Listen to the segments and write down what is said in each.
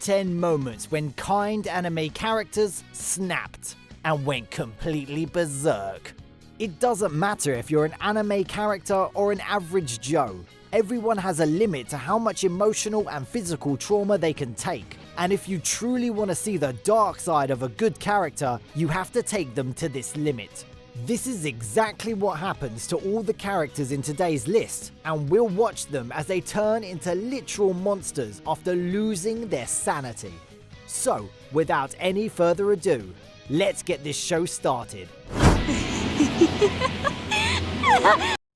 10 moments when kind anime characters snapped and went completely berserk. It doesn't matter if you're an anime character or an average Joe. Everyone has a limit to how much emotional and physical trauma they can take. And if you truly want to see the dark side of a good character, you have to take them to this limit. This is exactly what happens to all the characters in today's list, and we'll watch them as they turn into literal monsters after losing their sanity. So, without any further ado, let's get this show started.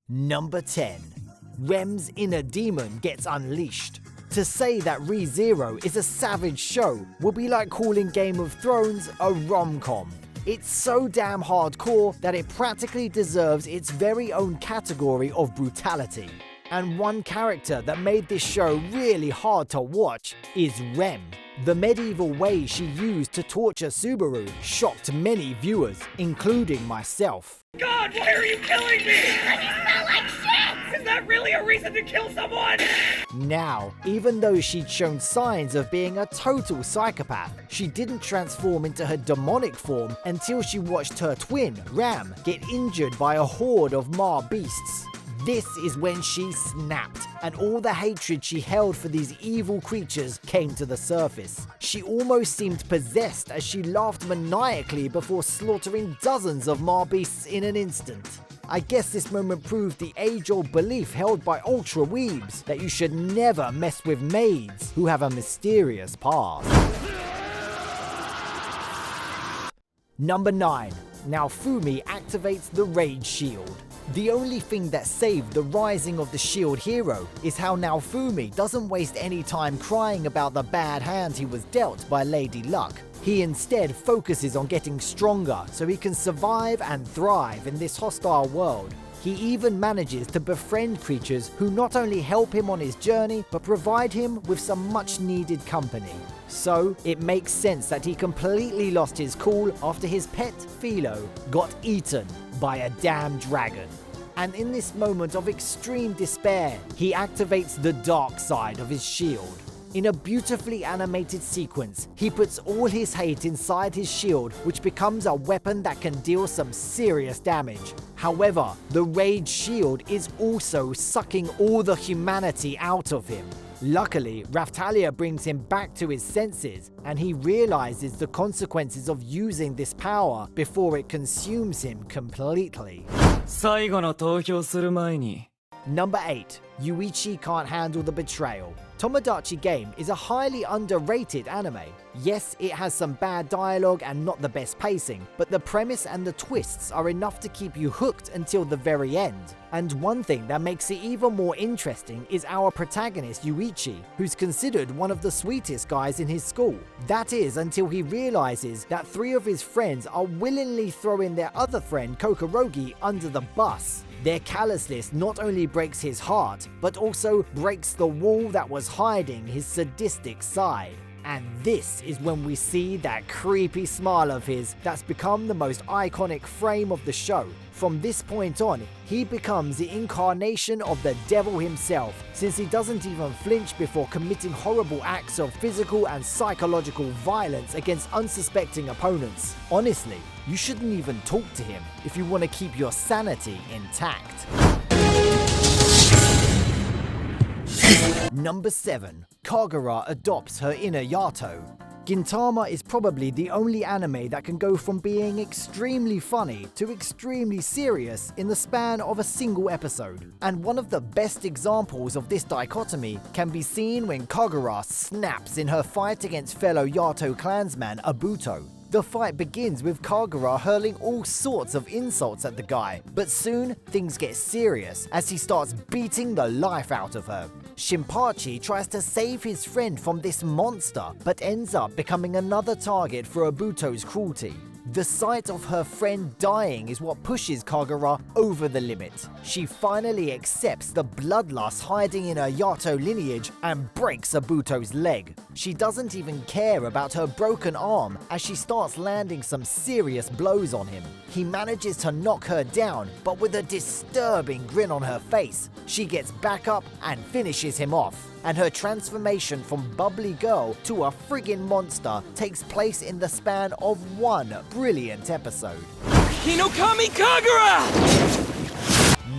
Number 10. Rem's inner demon gets unleashed. To say that Re:Zero is a savage show would be like calling Game of Thrones a rom-com. It's so damn hardcore that it practically deserves its very own category of brutality. And one character that made this show really hard to watch is Rem. The medieval way she used to torture Subaru shocked many viewers, including myself. God, why are you killing me? Because you smell like shit! Is that really a reason to kill someone? Now, even though she'd shown signs of being a total psychopath, she didn't transform into her demonic form until she watched her twin, Ram, get injured by a horde of Ma beasts. This is when she snapped, and all the hatred she held for these evil creatures came to the surface. She almost seemed possessed as she laughed maniacally before slaughtering dozens of Ma beasts in an instant. I guess this moment proved the age-old belief held by ultra weebs that you should never mess with maids who have a mysterious past. Number 9. Naofumi activates the Rage Shield. The only thing that saved the rising of the Shield hero is how Naofumi doesn't waste any time crying about the bad hand he was dealt by Lady Luck. He instead focuses on getting stronger so he can survive and thrive in this hostile world. He even manages to befriend creatures who not only help him on his journey, but provide him with some much needed company. So, it makes sense that he completely lost his cool after his pet, Philo, got eaten by a damn dragon. And in this moment of extreme despair, he activates the dark side of his shield. In a beautifully animated sequence, he puts all his hate inside his shield, which becomes a weapon that can deal some serious damage. However, the Rage Shield is also sucking all the humanity out of him. Luckily, Raftalia brings him back to his senses, and he realizes the consequences of using this power before it consumes him completely. Number 8. Yuichi can't handle the betrayal. Tomodachi Game is a highly underrated anime. Yes, it has some bad dialogue and not the best pacing, but the premise and the twists are enough to keep you hooked until the very end. And one thing that makes it even more interesting is our protagonist Yuichi, who's considered one of the sweetest guys in his school. That is until he realizes that 3 of his friends are willingly throwing their other friend Kokorogi under the bus. Their callousness not only breaks his heart, but also breaks the wall that was hiding his sadistic side. And this is when we see that creepy smile of his that's become the most iconic frame of the show. From this point on, he becomes the incarnation of the devil himself, since he doesn't even flinch before committing horrible acts of physical and psychological violence against unsuspecting opponents. Honestly, you shouldn't even talk to him if you want to keep your sanity intact. Number 7. Kagura adopts her inner Yato. Gintama is probably the only anime that can go from being extremely funny to extremely serious in the span of a single episode. And one of the best examples of this dichotomy can be seen when Kagura snaps in her fight against fellow Yato clansman Abuto. The fight begins with Kagura hurling all sorts of insults at the guy, but soon things get serious as he starts beating the life out of her. Shinpachi tries to save his friend from this monster, but ends up becoming another target for Abuto's cruelty. The sight of her friend dying is what pushes Kagura over the limit. She finally accepts the bloodlust hiding in her Yato lineage and breaks Abuto's leg. She doesn't even care about her broken arm as she starts landing some serious blows on him. He manages to knock her down, but with a disturbing grin on her face, she gets back up and finishes him off. and her transformation from bubbly girl to a friggin' monster takes place in the span of one brilliant episode. Hinokami Kagura!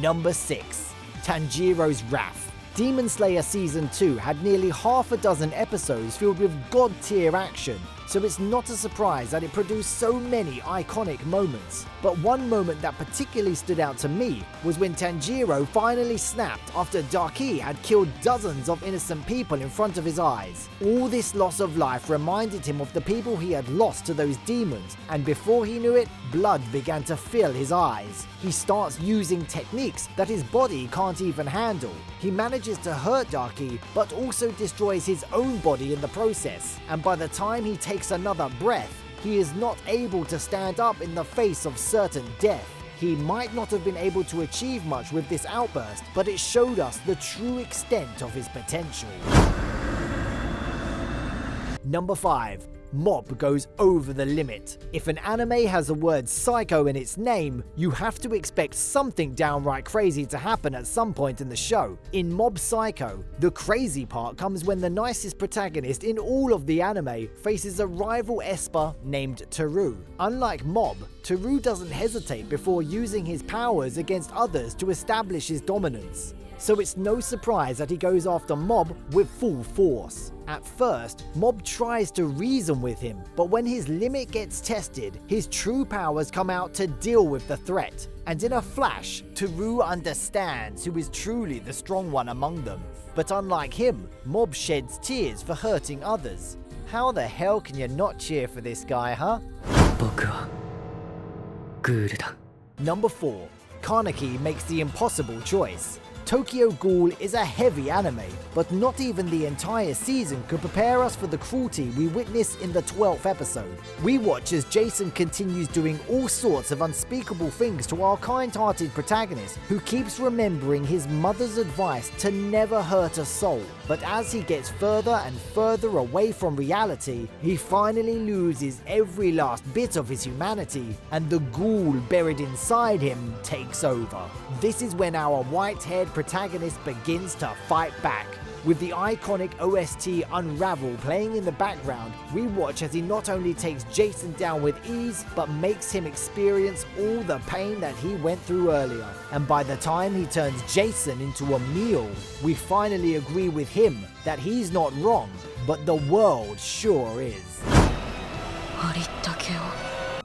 Number 6. Tanjiro's Wrath. Demon Slayer Season 2 had nearly half a dozen episodes filled with god-tier action, so it's not a surprise that it produced so many iconic moments. But one moment that particularly stood out to me was when Tanjiro finally snapped after Darky had killed dozens of innocent people in front of his eyes. All this loss of life reminded him of the people he had lost to those demons, and before he knew it, blood began to fill his eyes. He starts using techniques that his body can't even handle. He manages to hurt Darky, but also destroys his own body in the process, and by the time he takes another breath, he is not able to stand up in the face of certain death. He might not have been able to achieve much with this outburst, but it showed us the true extent of his potential. Number 5. Mob goes over the limit. If an anime has the word psycho in its name, you have to expect something downright crazy to happen at some point in the show. In Mob Psycho, the crazy part comes when the nicest protagonist in all of the anime faces a rival Esper named Teru. Unlike Mob, Teru doesn't hesitate before using his powers against others to establish his dominance. So it's no surprise that he goes after Mob with full force. At first, Mob tries to reason with him, but when his limit gets tested, his true powers come out to deal with the threat. And in a flash, Teru understands who is truly the strong one among them. But unlike him, Mob sheds tears for hurting others. How the hell can you not cheer for this guy, huh? Number 4. Kaneki makes the impossible choice. Tokyo Ghoul is a heavy anime, but not even the entire season could prepare us for the cruelty we witness in the 12th episode. We watch as Jason continues doing all sorts of unspeakable things to our kind-hearted protagonist, who keeps remembering his mother's advice to never hurt a soul. But as he gets further and further away from reality, he finally loses every last bit of his humanity, and the ghoul buried inside him takes over. This is when our white-haired protagonist begins to fight back. With the iconic OST Unravel playing in the background, we watch as he not only takes Jason down with ease, but makes him experience all the pain that he went through earlier. And by the time he turns Jason into a meal, we finally agree with him that he's not wrong, but the world sure is.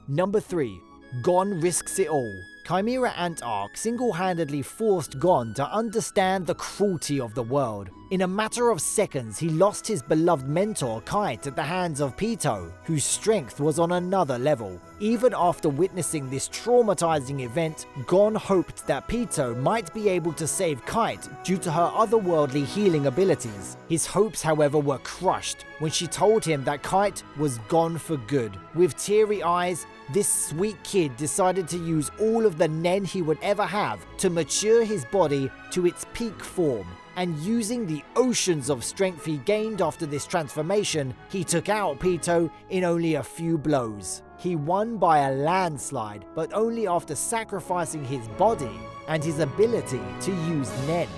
Number 3. Gon risks it all. Chimera Ant Arc single-handedly forced Gon to understand the cruelty of the world. In a matter of seconds, he lost his beloved mentor Kite at the hands of Pito, whose strength was on another level. Even after witnessing this traumatizing event, Gon hoped that Pito might be able to save Kite due to her otherworldly healing abilities. His hopes, however, were crushed when she told him that Kite was gone for good. With teary eyes, this sweet kid decided to use all of the nen he would ever have to mature his body to its peak form. And using the oceans of strength he gained after this transformation, he took out Pito in only a few blows. He won by a landslide, but only after sacrificing his body and his ability to use nen.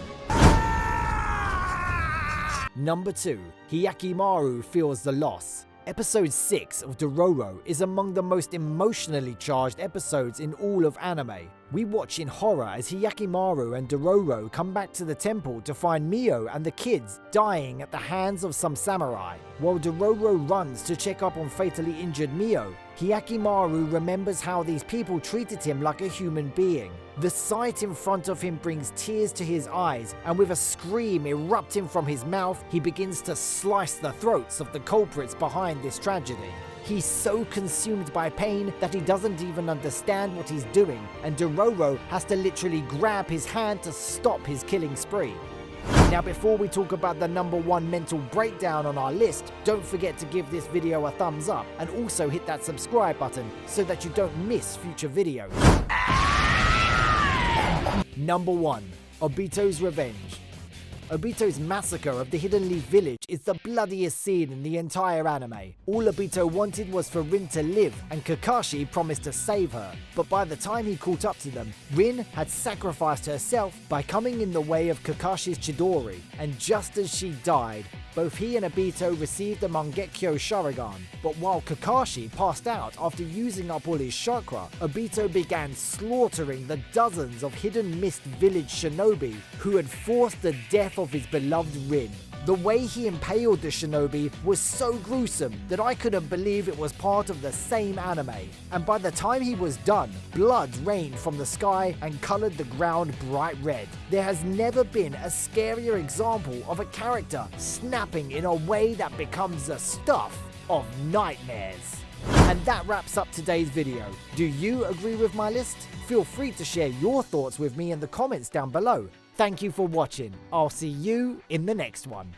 Number 2. Hyakkimaru feels the loss. Episode 6 of Dororo is among the most emotionally charged episodes in all of anime. We watch in horror as Hyakkimaru and Dororo come back to the temple to find Mio and the kids dying at the hands of some samurai. While Dororo runs to check up on fatally injured Mio, Hyakkimaru remembers how these people treated him like a human being. The sight in front of him brings tears to his eyes, and with a scream erupting from his mouth, he begins to slice the throats of the culprits behind this tragedy. He's so consumed by pain that he doesn't even understand what he's doing, and Dororo has to literally grab his hand to stop his killing spree. Now, before we talk about the number 1 mental breakdown on our list, don't forget to give this video a thumbs up and also hit that subscribe button so that you don't miss future videos. Number 1. Obito's Revenge. Obito's massacre of the Hidden Leaf Village is the bloodiest scene in the entire anime. All Obito wanted was for Rin to live, and Kakashi promised to save her. But by the time he caught up to them, Rin had sacrificed herself by coming in the way of Kakashi's Chidori, and just as she died, both he and Obito received a Mangekyo Sharingan. But while Kakashi passed out after using up all his chakra, Obito began slaughtering the dozens of Hidden Mist Village shinobi who had forced the death of his beloved Rin. The way he impaled the shinobi was so gruesome that I couldn't believe it was part of the same anime. And by the time he was done, blood rained from the sky and coloured the ground bright red. There has never been a scarier example of a character snapping in a way that becomes the stuff of nightmares. And that wraps up today's video. Do you agree with my list? Feel free to share your thoughts with me in the comments down below. Thank you for watching. I'll see you in the next one.